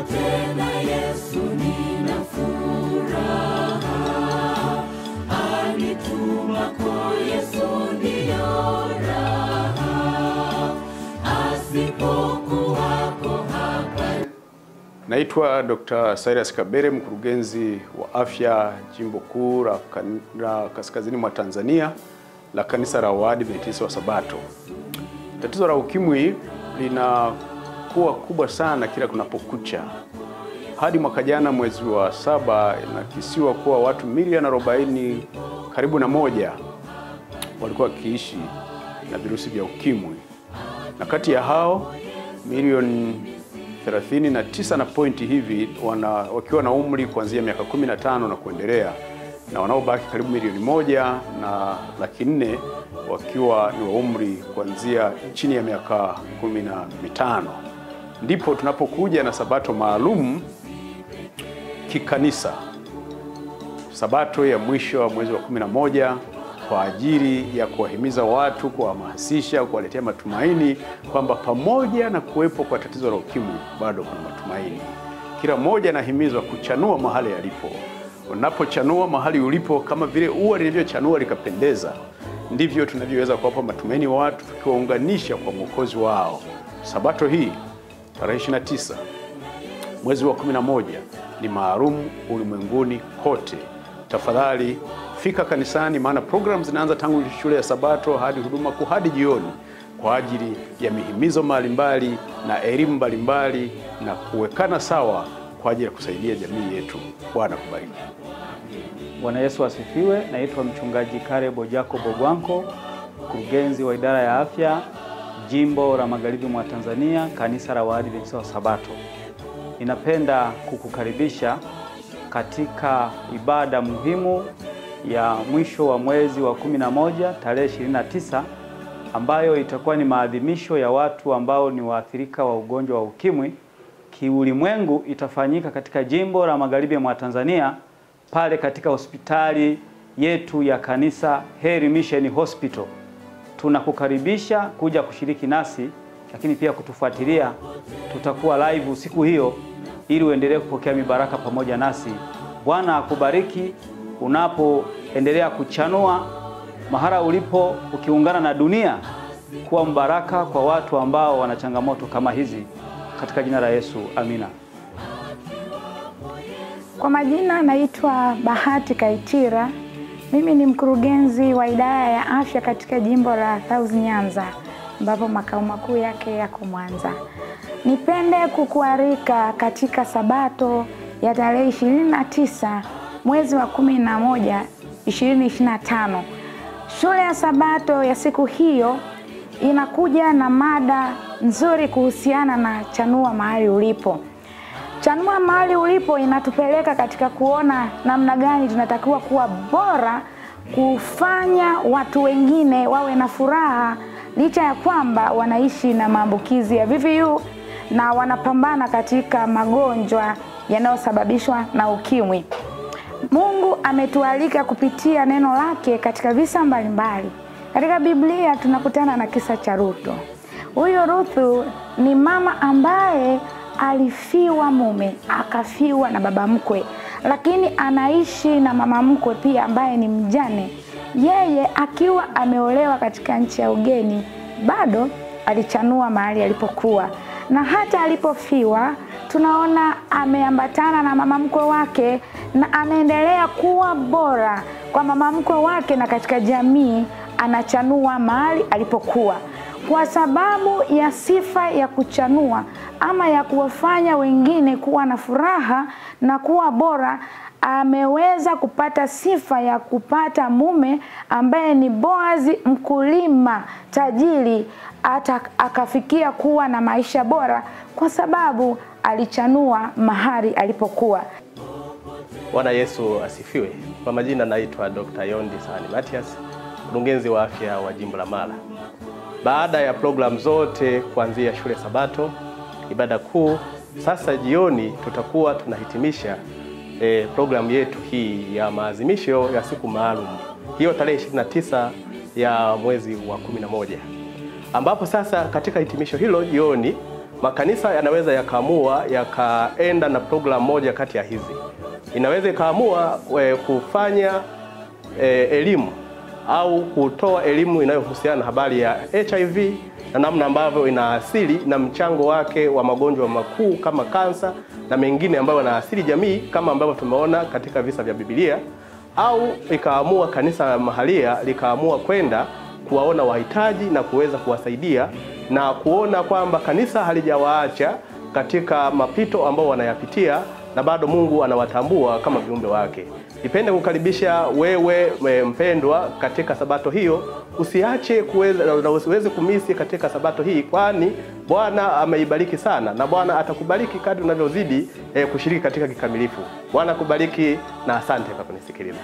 tena Yesu nina furaha, anituma kwa Yesu ndiyo raha, asipokuwako hapa. Naitwa Dr. Cyrus Kabere, mkurugenzi wa afya Jimbo Kuu la Kaskazini mwa Tanzania la Kanisa la Waadventista wa Sabato. Tatizo la ukimwi linakuwa kubwa sana kila kunapokucha. Hadi mwaka jana mwezi wa 7 inakisiwa kuwa watu milioni 40 karibu na 1 walikuwa wakiishi na virusi vya ukimwi. Na kati ya hao milioni 39 na pointi hivi wakiwa na umri kuanzia miaka 15 na kuendelea, na wanaobaki karibu milioni 1.4 wakiwa ni wa umri kuanzia chini ya miaka 15. Ndipo tunapokuja na sabato maalum kikanisa, sabato ya mwisho wa mwezi wa 11 kwa ajili ya kuwahimiza watu, kuwahamasisha, kuwaletea matumaini kwamba pamoja na kuwepo kwa tatizo la ukimwi bado kuna matumaini. Kila mmoja anahimizwa kuchanua mahali alipo. Unapochanua mahali ulipo, kama vile ua lilivyochanua likapendeza, ndivyo tunavyoweza kuwapa matumaini watu, tukiwaunganisha kwa Mwokozi wao. Sabato hii tarehe 29 mwezi wa 11 ni maalum ulimwenguni kote. Tafadhali fika kanisani, maana program zinaanza tangu shule ya Sabato hadi huduma kuu hadi jioni, kwa ajili ya mihimizo mbalimbali na elimu mbalimbali na kuwekana sawa kwa ajili ya kusaidia jamii yetu. Bwana kubariki. Bwana Yesu asifiwe. Naitwa mchungaji Karebo Jacob Ogwanko, mkurugenzi wa idara ya afya Jimbo la Magharibi mwa Tanzania, Kanisa la Waadventista wa Sabato. Ninapenda kukukaribisha katika ibada muhimu ya mwisho wa mwezi wa 11 tarehe 29, ambayo itakuwa ni maadhimisho ya watu ambao ni waathirika wa ugonjwa wa ukimwi kiulimwengu. Itafanyika katika Jimbo la Magharibi mwa Tanzania, pale katika hospitali yetu ya kanisa Heri Mission Hospital. Tunakukaribisha kuja kushiriki nasi, lakini pia kutufuatilia. Tutakuwa live siku hiyo ili uendelee kupokea mibaraka pamoja nasi. Bwana akubariki unapoendelea kuchanua mahara ulipo, ukiungana na dunia kuwa mbaraka kwa watu ambao wana changamoto kama hizi, katika jina la Yesu, amina. Kwa majina naitwa Bahati Kaitira. Mimi ni mkurugenzi wa idara ya afya katika jimbo la South Nyanza, ambapo makao makuu yake yako Mwanza. Nipende kukualika katika sabato ya tarehe 29 mwezi wa 11 2025. Shule ya sabato ya siku hiyo inakuja na mada nzuri kuhusiana na chanua mahali ulipo. Chanua mahali ulipo inatupeleka katika kuona namna gani tunatakiwa kuwa bora, kufanya watu wengine wawe na furaha licha ya kwamba wanaishi na maambukizi ya VVU na wanapambana katika magonjwa yanayosababishwa na ukimwi. Mungu ametualika kupitia neno lake katika visa mbalimbali. Katika Biblia tunakutana na kisa cha Ruthu. Huyo Ruthu ni mama ambaye alifiwa mume, akafiwa na baba mkwe, lakini anaishi na mama mkwe pia ambaye ni mjane. Yeye akiwa ameolewa katika nchi ya ugeni, bado alichanua mahali alipokuwa, na hata alipofiwa tunaona ameambatana na mama mkwe wake na anaendelea kuwa bora kwa mama mkwe wake, na katika jamii anachanua mahali alipokuwa. Kwa sababu ya sifa ya kuchanua ama ya kuwafanya wengine kuwa na furaha na kuwa bora, ameweza kupata sifa ya kupata mume ambaye ni Boazi, mkulima tajiri, hata akafikia kuwa na maisha bora kwa sababu alichanua mahali alipokuwa. Bwana Yesu asifiwe. Kwa majina naitwa Dr. Yondi Sani Matias, mkurugenzi wa afya wa Jimbo la Mara. Baada ya program zote kuanzia shule Sabato, ibada kuu, sasa jioni tutakuwa tunahitimisha program yetu hii ya maadhimisho ya siku maalum, hiyo tarehe 29 ya mwezi wa 11, ambapo sasa katika hitimisho hilo jioni makanisa yanaweza yakaamua yakaenda na program moja kati ya hizi. Inaweza ikaamua kufanya elimu au kutoa elimu inayohusiana na habari ya HIV na namna ambavyo inaasili na mchango wake wa magonjwa makuu kama kansa na mengine ambayo yanaathiri jamii kama ambavyo tumeona katika visa vya Biblia, au ikaamua kanisa mahalia likaamua kwenda kuwaona wahitaji na kuweza kuwasaidia na kuona kwamba kanisa halijawaacha katika mapito ambao wanayapitia na bado Mungu anawatambua kama viumbe wake. Nipende kukaribisha wewe mpendwa katika sabato hiyo. Usiache usiweze kumisi katika sabato hii, kwani Bwana ameibariki sana na Bwana atakubariki kadri unavyozidi kushiriki katika kikamilifu. Bwana kubariki na asante kwa kunisikiliza.